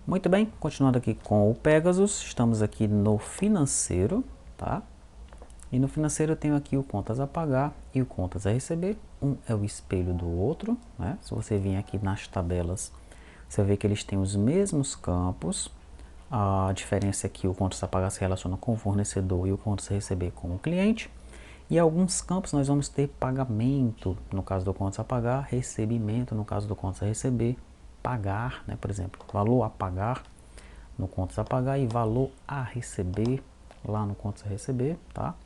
Muito bem, continuando aqui com o Pegasus, estamos aqui no financeiro, tá? E no financeiro eu tenho aqui o contas a pagar e o contas a receber. Um é o espelho do outro, né? Se você vir aqui nas tabelas, você vê que eles têm os mesmos campos. A diferença é que o contas a pagar se relaciona com o fornecedor e o contas a receber com o cliente. E alguns campos nós vamos ter pagamento, no caso do contas a pagar, recebimento, no caso do contas a receber, pagar, né? Por exemplo, valor a pagar no contas a pagar e valor a receber lá no contas a receber, tá?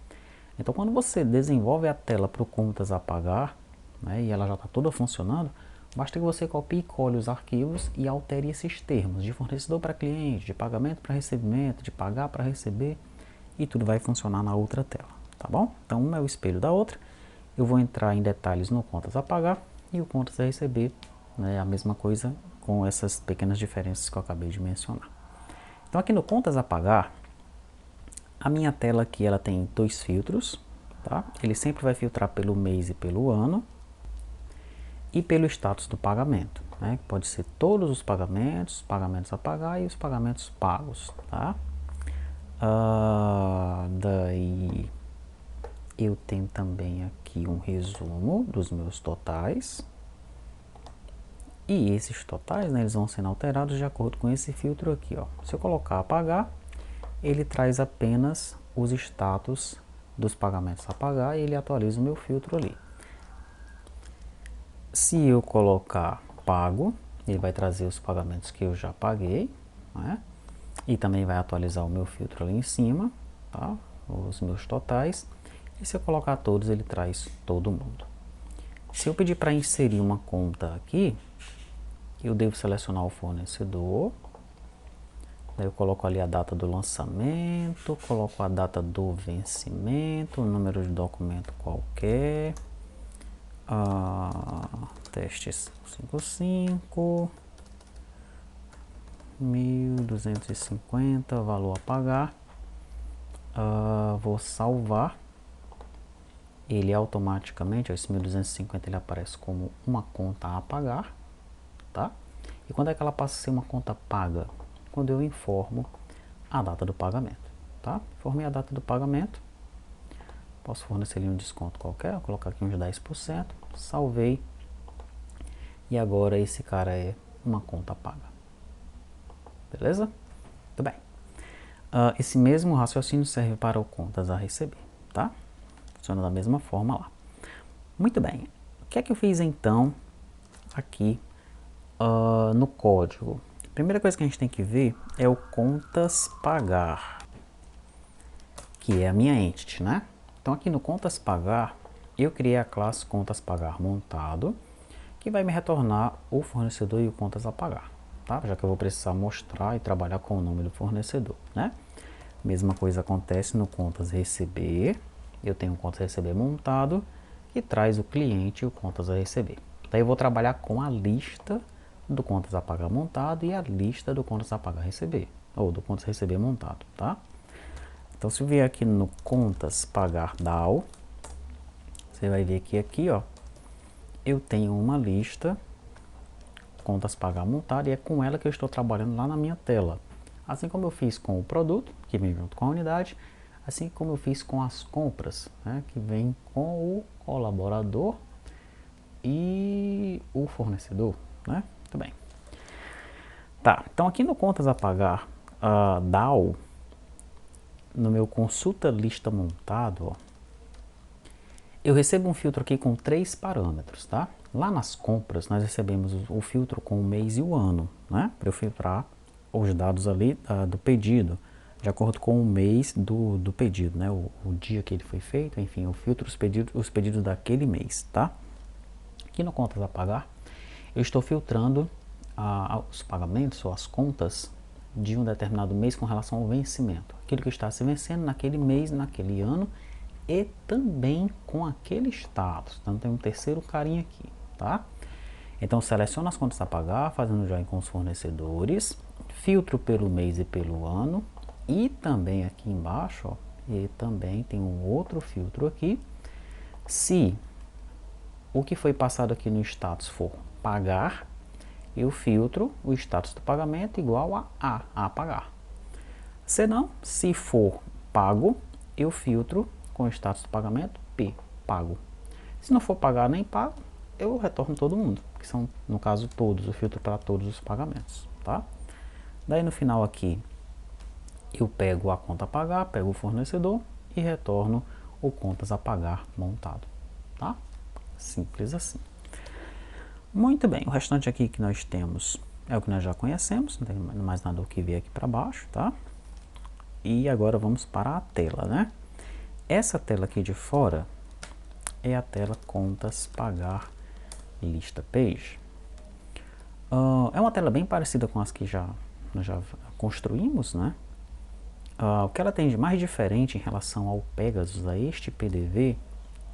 Então, quando você desenvolve a tela para o contas a pagar, né, e ela já está toda funcionando, basta que você copie e cole os arquivos e altere esses termos de fornecedor para cliente, de pagamento para recebimento, de pagar para receber, e tudo vai funcionar na outra tela, tá bom? Então, uma é o espelho da outra. Eu vou entrar em detalhes no contas a pagar e o contas a receber, né, a mesma coisa com essas pequenas diferenças que eu acabei de mencionar. Então, aqui no contas a pagar, a minha tela aqui ela tem dois filtros, tá? Ele sempre vai filtrar pelo mês e pelo ano e pelo status do pagamento, né? Pode ser todos os pagamentos, pagamentos a pagar e os pagamentos pagos, tá? Daí eu tenho também aqui um resumo dos meus totais. E esses totais, né, eles vão sendo alterados de acordo com esse filtro aqui, ó. Se eu colocar a pagar, ele traz apenas os status dos pagamentos a pagar e ele atualiza o meu filtro ali. Se eu colocar pago, ele vai trazer os pagamentos que eu já paguei, né? E também vai atualizar o meu filtro ali em cima, tá? Os meus totais. E se eu colocar todos, ele traz todo mundo. Se eu pedir para inserir uma conta aqui, eu devo selecionar o fornecedor. Daí eu coloco ali a data do lançamento, coloco a data do vencimento, o número de documento qualquer, teste 55, 1.250, valor a pagar, vou salvar, ele automaticamente, esse 1.250 ele aparece como uma conta a pagar, tá? E quando é que ela passa a ser uma conta paga? Quando eu informo a data do pagamento, tá? Informei a data do pagamento, posso fornecer ali um desconto qualquer, vou colocar aqui uns 10%, salvei, e agora esse cara é uma conta paga, beleza? Muito bem. Esse mesmo raciocínio serve para o contas a receber, tá? Funciona da mesma forma lá. Muito bem, o que é que eu fiz então aqui no código? A primeira coisa que a gente tem que ver é o contas pagar, que é a minha entity, né? Então aqui no contas pagar, eu criei a classe contas pagar montado, que vai me retornar o fornecedor e o contas a pagar, tá? Já que eu vou precisar mostrar e trabalhar com o nome do fornecedor, né? Mesma coisa acontece no contas receber, eu tenho o contas receber montado, que traz o cliente e o contas a receber. Daí eu vou trabalhar com a lista do contas a pagar montado e a lista do contas a pagar receber, ou do contas receber montado, tá? Então se eu vier aqui no contas pagar DAO, você vai ver que aqui, ó, eu tenho uma lista contas pagar montado e é com ela que eu estou trabalhando lá na minha tela. Assim como eu fiz com o produto, que vem junto com a unidade, assim como eu fiz com as compras, né, que vem com o colaborador e o fornecedor, né? Muito bem. Tá, então aqui no contas a pagar DAO, no meu consulta lista montado, ó, eu recebo um filtro aqui com 3 parâmetros, tá? Lá nas compras nós recebemos o filtro com o mês e o ano, né? Para eu filtrar os dados ali do pedido, de acordo com o mês do pedido, né? O dia que ele foi feito, enfim, eu filtro os pedidos daquele mês, tá? Aqui no contas a pagar, eu estou filtrando os pagamentos ou as contas de um determinado mês com relação ao vencimento. Aquilo que está se vencendo naquele mês, naquele ano e também com aquele status. Então tem um terceiro carinha aqui, tá? Então seleciono as contas a pagar, fazendo join com os fornecedores, filtro pelo mês e pelo ano e também aqui embaixo, ó, e também tem um outro filtro aqui. Se o que foi passado aqui no status for pagar, eu filtro o status do pagamento igual a pagar. Se não, se for pago, eu filtro com o status do pagamento P, pago. Se não for pagar nem pago, eu retorno todo mundo, que são, no caso, todos, eu filtro para todos os pagamentos, tá? Daí no final aqui, eu pego a conta a pagar, pego o fornecedor e retorno o contas a pagar montado, tá? Simples assim. Muito bem, o restante aqui que nós temos é o que nós já conhecemos, não tem mais nada o que ver aqui para baixo, tá? E agora vamos para a tela, né? Essa tela aqui de fora é a tela contas pagar lista page. É uma tela bem parecida com as que nós já construímos, né? O que ela tem de mais diferente em relação ao Pegasus, a este PDV,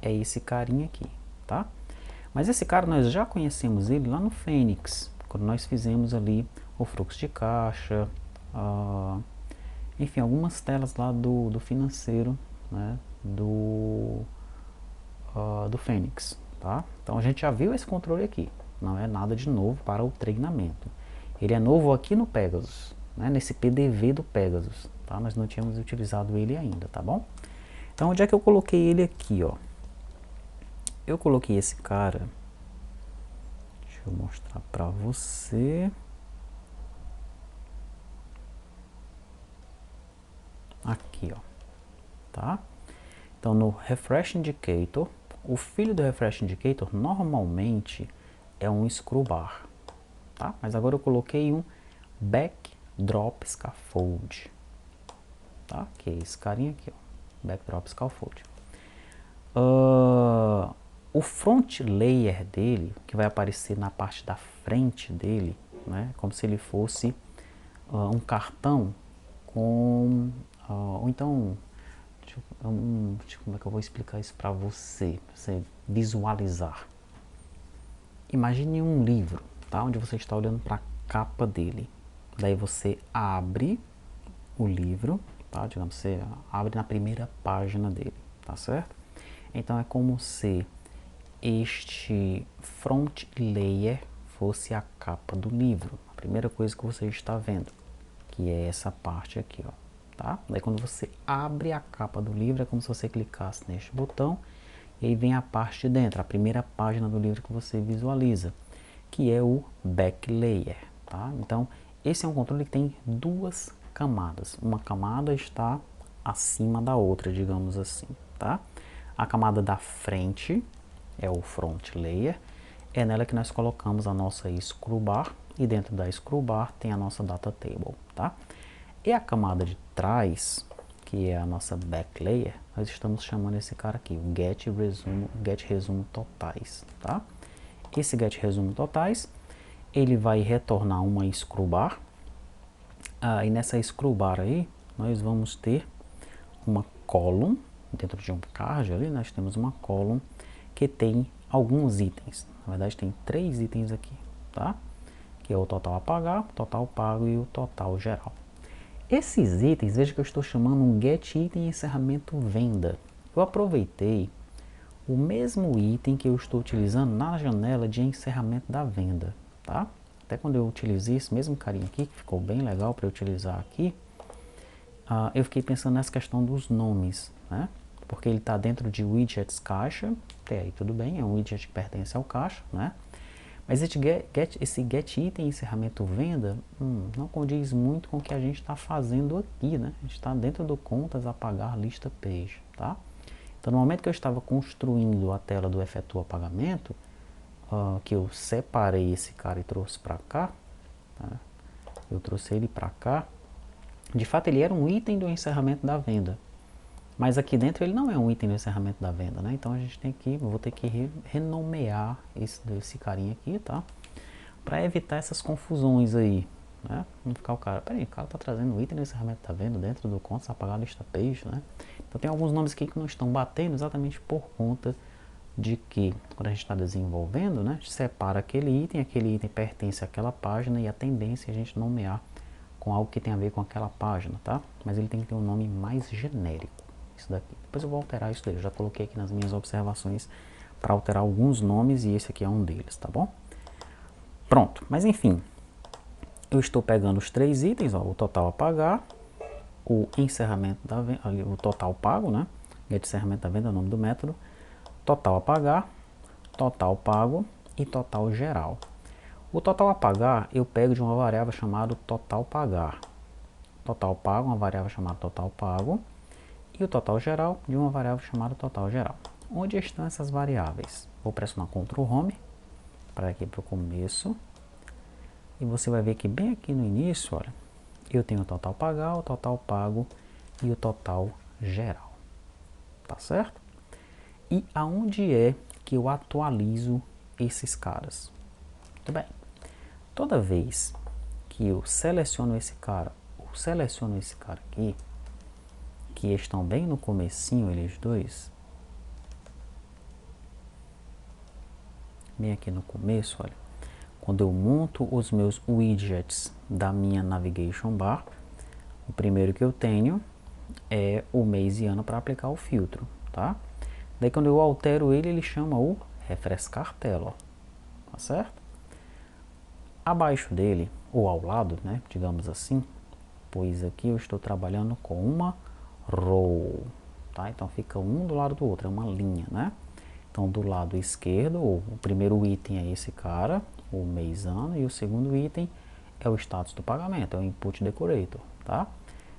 é esse carinha aqui, tá? Mas esse cara nós já conhecemos ele lá no Fênix, quando nós fizemos ali o fluxo de caixa, enfim, algumas telas lá do financeiro, né, do Fênix, tá? Então a gente já viu esse controle aqui, não é nada de novo para o treinamento. Ele é novo aqui no Pegasus, né, nesse PDV do Pegasus, tá? Nós não tínhamos utilizado ele ainda, tá bom? Então onde é que eu coloquei ele aqui, ó? Eu coloquei esse cara, deixa eu mostrar para você. Aqui, ó, tá? Então no Refresh Indicator, o filho do Refresh Indicator normalmente é um scroll bar, tá? Mas agora eu coloquei um Backdrop Scaffold, tá? Que é esse carinha aqui, ó, Backdrop Scaffold. O front layer dele, que vai aparecer na parte da frente dele, né? Como se ele fosse um cartão com... ou então... como é que eu vou explicar isso para você visualizar? Imagine um livro, tá? Onde você está olhando para a capa dele. Daí você abre o livro, tá? Digamos, você abre na primeira página dele, tá certo? Então é como se este front layer fosse a capa do livro. A primeira coisa que você está vendo, que é essa parte aqui, ó. Tá? Daí quando você abre a capa do livro, é como se você clicasse neste botão e aí vem a parte de dentro, a primeira página do livro que você visualiza, que é o back layer, tá? Então esse é um controle que tem duas camadas, uma camada está acima da outra, digamos assim, tá? A camada da frente é o front layer, é nela que nós colocamos a nossa scroll bar e dentro da scroll bar tem a nossa data table, tá? E a camada de trás, que é a nossa back layer, nós estamos chamando esse cara aqui, o get resumo totais, tá? Esse get resumo totais, ele vai retornar uma scroll bar, e nessa scroll bar aí, nós vamos ter uma column, dentro de um card ali, nós temos uma column que tem alguns itens, na verdade tem 3 itens aqui, tá? Que é o total a pagar, o total pago e o total geral. Esses itens, veja que eu estou chamando um get item encerramento venda. Eu aproveitei o mesmo item que eu estou utilizando na janela de encerramento da venda, tá? Até quando eu utilizei esse mesmo carinha aqui, que ficou bem legal para eu utilizar aqui, eu fiquei pensando nessa questão dos nomes, né? Porque ele está dentro de widgets caixa, até aí tudo bem, é um widget que pertence ao caixa, né? Mas esse get item encerramento venda não condiz muito com o que a gente está fazendo aqui, né? A gente está dentro do contas a pagar lista page, tá? Então no momento que eu estava construindo a tela do efetua pagamento, que eu separei esse cara e trouxe para cá, tá? Eu trouxe ele para cá, de fato ele era um item do encerramento da venda, mas aqui dentro ele não é um item do encerramento da venda, né? Então a gente tem que, vou ter que renomear esse carinha aqui, tá? Para evitar essas confusões aí, né? Não ficar o cara, peraí, o cara tá trazendo o item do encerramento da venda dentro do contas a pagar lista page, né? Então tem alguns nomes aqui que não estão batendo exatamente por conta de que quando a gente está desenvolvendo, né? A gente separa aquele item pertence àquela página e a tendência é a gente nomear com algo que tem a ver com aquela página, tá? Mas ele tem que ter um nome mais genérico. Isso daqui. Depois eu vou alterar isso daí. Eu já coloquei aqui nas minhas observações para alterar alguns nomes e esse aqui é um deles, tá bom? Pronto, mas enfim, eu estou pegando os 3 itens, ó, o total a pagar, o encerramento da venda, o total pago, né? Get encerramento da venda é o nome do método, total a pagar, total pago e total geral. O total a pagar eu pego de uma variável chamada total pagar. Total pago, uma variável chamada total pago, e o total geral de uma variável chamada total geral. Onde estão essas variáveis? Vou pressionar Ctrl Home para aqui para o começo. E você vai ver que bem aqui no início, olha, eu tenho o total pagar, o total pago e o total geral. Tá certo? E aonde é que eu atualizo esses caras? Muito bem. Toda vez que eu seleciono esse cara, ou seleciono esse cara aqui, que estão bem no comecinho eles dois, bem aqui no começo, olha, quando eu monto os meus widgets da minha navigation bar, o primeiro que eu tenho é o mês e ano para aplicar o filtro, tá? Daí quando eu altero ele, ele chama o refrescar tela, ó, tá certo? Abaixo dele, ou ao lado, né, digamos assim, pois aqui eu estou trabalhando com uma row, tá? Então fica um do lado do outro, é uma linha, né? Então do lado esquerdo, o primeiro item é esse cara, o mês ano, e o segundo item é o status do pagamento, é o input decorator, tá?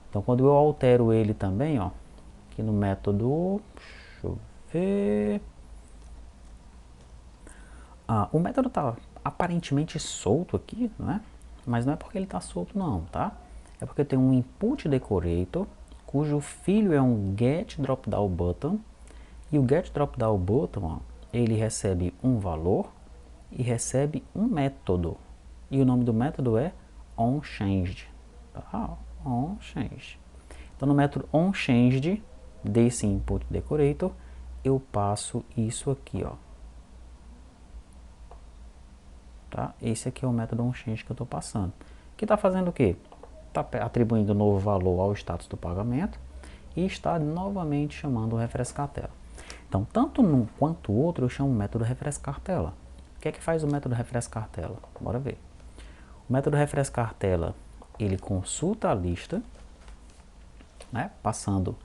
Então quando eu altero ele também, ó, aqui no método, deixa eu ver, o método tá aparentemente solto aqui, né? Mas não é porque ele tá solto não, tá? É porque tem um input decorator, cujo filho é um get dropdown button, e o get dropdown button, ó, ele recebe um valor e recebe um método. E o nome do método é onChanged. Tá? OnChanged. Então no método onChanged desse input decorator, eu passo isso aqui, ó. Tá? Esse aqui é o método onChanged que eu estou passando. Que está fazendo o quê? Está atribuindo um novo valor ao status do pagamento e está novamente chamando o refrescar tela. Então, tanto um quanto o outro eu chamo o método refrescar tela. O que é que faz o método refrescar tela? Bora ver. O método refrescar tela, ele consulta a lista, né, passando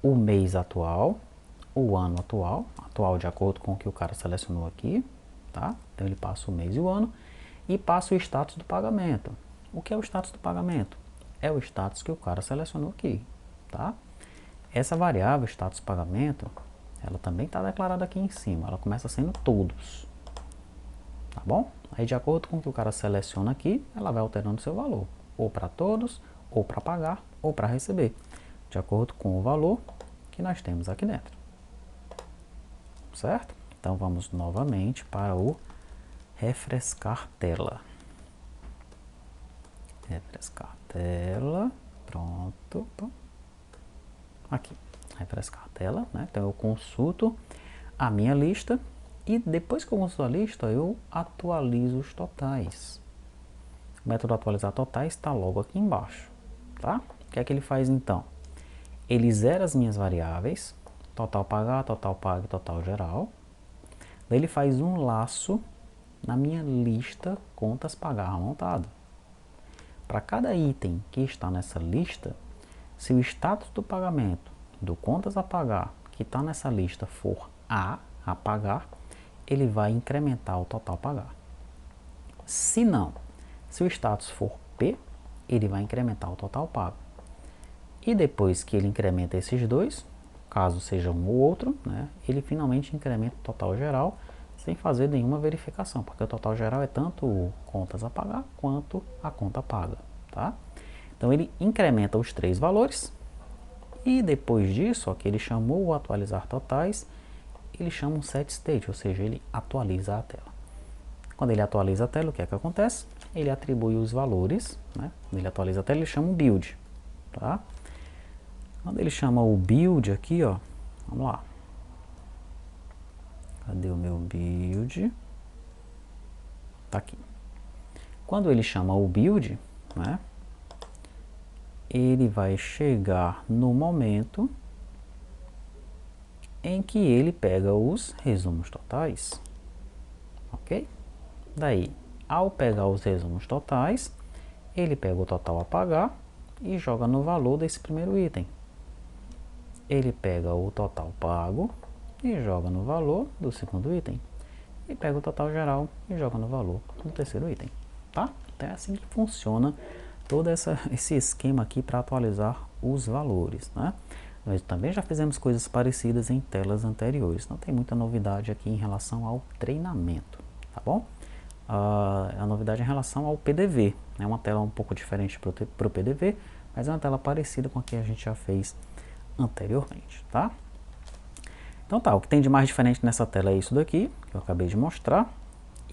o mês atual, o ano atual, atual de acordo com o que o cara selecionou aqui, tá? Então ele passa o mês e o ano e passa o status do pagamento. O que é o status do pagamento? É o status que o cara selecionou aqui, tá? Essa variável status pagamento, ela também está declarada aqui em cima, ela começa sendo todos, tá bom? Aí de acordo com o que o cara seleciona aqui, ela vai alterando seu valor, ou para todos, ou para pagar, ou para receber, de acordo com o valor que nós temos aqui dentro, certo? Então vamos novamente para o refrescar tela. Refrescar tela, pronto, aqui, refrescar tela, né? Então eu consulto a minha lista e depois que eu consulto a lista, eu atualizo os totais. O método atualizar totais está logo aqui embaixo, tá? O que é que ele faz então? Ele zera as minhas variáveis, total pagar, total pago e total geral. Daí ele faz um laço na minha lista contas pagar montado. Para cada item que está nessa lista, se o status do pagamento do contas a pagar que está nessa lista for A pagar, ele vai incrementar o total pagar. Se não, se o status for P, ele vai incrementar o total pago. E depois que ele incrementa esses dois, caso seja um ou outro, né, ele finalmente incrementa o total geral sem fazer nenhuma verificação, porque o total geral é tanto contas a pagar quanto a conta paga, tá? Então ele incrementa os 3 valores e depois disso, ó, que ele chamou o atualizar totais, ele chama um set state, ou seja, ele atualiza a tela. Quando ele atualiza a tela, o que é que acontece? Ele atribui os valores, né? Quando ele atualiza a tela, ele chama um build, tá? Quando ele chama o build aqui, ó, vamos lá. Cadê o meu build? Tá aqui. Quando ele chama o build, né, ele vai chegar no momento em que ele pega os resumos totais, ok? Daí, ao pegar os resumos totais, ele pega o total a pagar e joga no valor desse primeiro item. Ele pega o total pago e joga no valor do segundo item. E pega o total geral e joga no valor do terceiro item. Tá? Então é assim que funciona todo esse esquema aqui para atualizar os valores, né? Nós também já fizemos coisas parecidas em telas anteriores. Não tem muita novidade aqui em relação ao treinamento, tá bom? A novidade é em relação ao PDV. É uma tela um pouco diferente para o PDV, mas é uma tela parecida com a que a gente já fez anteriormente, tá? Então tá, o que tem de mais diferente nessa tela é isso daqui, que eu acabei de mostrar.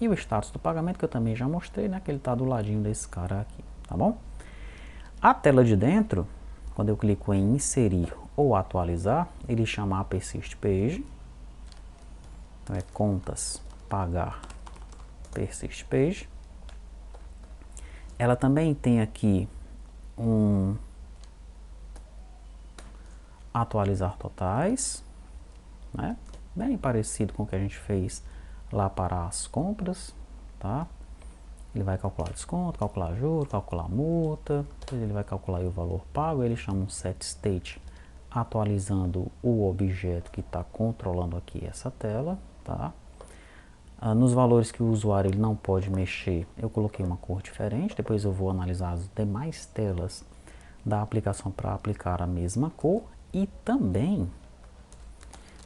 E o status do pagamento, que eu também já mostrei, né? Que ele está do ladinho desse cara aqui, tá bom? A tela de dentro, quando eu clico em inserir ou atualizar, ele chama a Persist Page. Então é contas, pagar, Persist Page. Ela também tem aqui um atualizar totais, né? Bem parecido com o que a gente fez lá para as compras, tá? Ele vai calcular desconto, calcular juros, calcular multa, depois ele vai calcular o valor pago, ele chama um set state, atualizando o objeto que está controlando aqui essa tela, tá? Nos valores que o usuário ele não pode mexer, eu coloquei uma cor diferente, depois eu vou analisar as demais telas da aplicação para aplicar a mesma cor, e também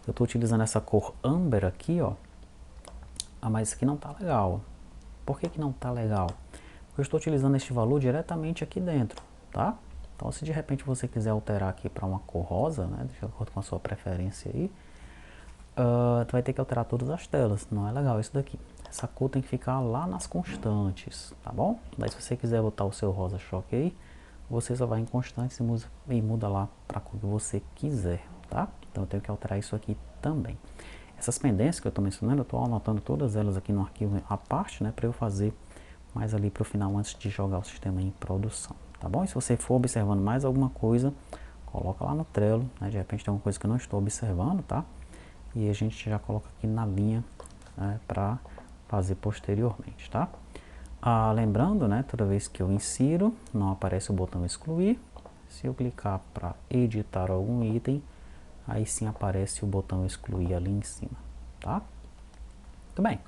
eu estou utilizando essa cor Amber aqui, ó, mas isso aqui não está legal. Por que não está legal? Porque eu estou utilizando este valor diretamente aqui dentro, tá? Então, se de repente você quiser alterar aqui para uma cor rosa, né, de acordo com a sua preferência aí, tu vai ter que alterar todas as telas. Não é legal isso daqui. Essa cor tem que ficar lá nas constantes, tá bom? Daí, se você quiser botar o seu rosa choque aí, você só vai em constantes e muda lá para a cor que você quiser, tá? Então, eu tenho que alterar isso aqui também. Essas pendências que eu estou mencionando, eu estou anotando todas elas aqui no arquivo à parte, né, para eu fazer mais ali para o final antes de jogar o sistema em produção, tá bom? E se você for observando mais alguma coisa, coloca lá no Trello, né, de repente tem alguma coisa que eu não estou observando, tá? E a gente já coloca aqui na linha, né, para fazer posteriormente, tá? Lembrando, né, toda vez que eu insiro, não aparece o botão excluir. Se eu clicar para editar algum item, aí sim aparece o botão excluir ali em cima, tá? Muito bem.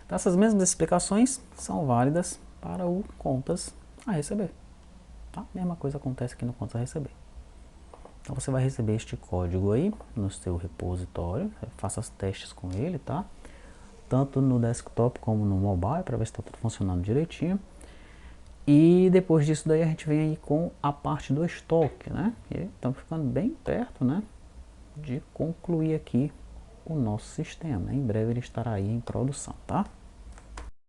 Então essas mesmas explicações são válidas para o contas a receber, tá? Mesma coisa acontece aqui no contas a receber. Então você vai receber este código aí no seu repositório, faça os testes com ele, tá? Tanto no desktop como no mobile, para ver se está tudo funcionando direitinho. E depois disso daí a gente vem aí com a parte do estoque, né? E estamos ficando bem perto, né, de concluir aqui o nosso sistema. Em breve ele estará aí em produção, tá?